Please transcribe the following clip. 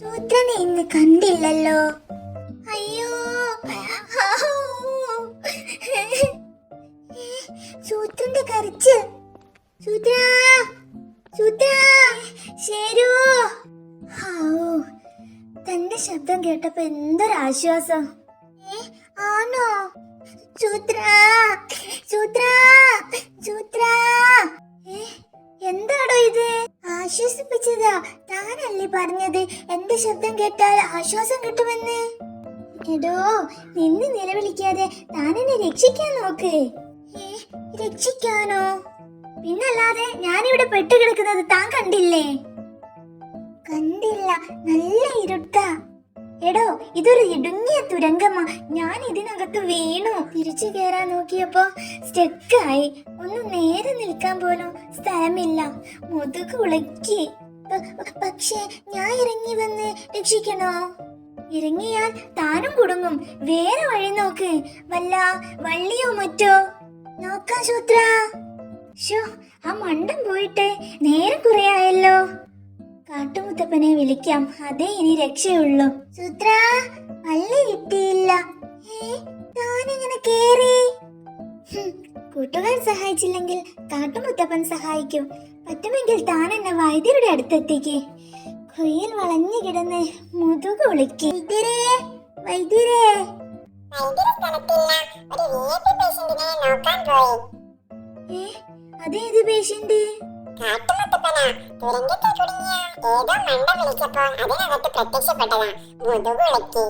സൂത്രനെ ഇന്ന് കണ്ടില്ലല്ലോ. അയ്യോ, സൂത്രന്റെ കരച്ചിൽ. സൂത്ര, സൂത്ര, ശരു. തന്റെ ശബ്ദം കേട്ടപ്പോ എന്തൊരാശ്വാസം. ആണോ? സൂത്ര, സൂത്ര, സൂത്ര. എന്താടോ ഇത്? ആശ്വസിപ്പിച്ചതാ. താനല്ലേ പറഞ്ഞത് എന്റെ ശബ്ദം കേട്ടാൽ ആശ്വാസം കിട്ടുമെന്ന്. എടോ, നിന്ന് നിലവിളിക്കാതെ താൻ എന്നെ രക്ഷിക്കാൻ നോക്ക്. രക്ഷിക്കാനോ? പിന്നല്ലാതെ ഞാനിവിടെ പെട്ടുകിടക്കുന്നത് താൻ കണ്ടില്ലേ? കണ്ടില്ല, നല്ല ഇരുട്ടാ. എടോ, ഇതൊരു ഇടുങ്ങിയ തുരങ്കമാ. ഞാൻ ഇതിനകത്ത് വീണു. തിരിച്ചു കയറാൻ നോക്കിയപ്പോ സ്റ്റെക്കായി. ഒന്ന് നേരെ നിൽക്കാൻ പോലും സ്ഥലമില്ല. മുതുക് ഉളക്കി. പക്ഷേ ഞാൻ ഇറങ്ങി വന്ന് രക്ഷിക്കണോ? ഇറങ്ങിയാൽ താനും കുടുങ്ങും. വേറെ വഴി നോക്ക്. വല്ല വള്ളിയോ മറ്റോ നോക്കാം സൂത്ര. ഷോ, ആ മണ്ടൻ പോയിട്ട് നേരം കുറെ ആയല്ലോ. കാട്ടുമുത്തപ്പനെ വിളിക്കാം, അതേ ഇനി രക്ഷയുള്ളൂ. സൂത്ര, വള്ളി കിട്ടിയില്ല. താനിങ്ങനെ കേറി. കൂട്ടുകാർ സഹായിച്ചില്ലെങ്കിൽ കാട്ടുമുത്തപ്പൻ സഹായിക്കും. പറ്റുമെങ്കിൽ താൻ എന്നെ വൈദ്യരുടെ അടുത്തെത്തിക്ക്. കുയിൽ വളഞ്ഞു കിടന്ന് മുതുക് ഒളിക്ക്. വൈദ്യരേ, അതേത് പേഷ്യന്റ്? കാട്ടുമുത്തപ്പനാ. തുരങ്കത്തിൽ കുടുങ്ങിയ ഏതോ മണ്ട വിളിച്ചപ്പോ അതിനകത്ത് പ്രത്യക്ഷപ്പെട്ടതാ. മുതുകുളക്കി.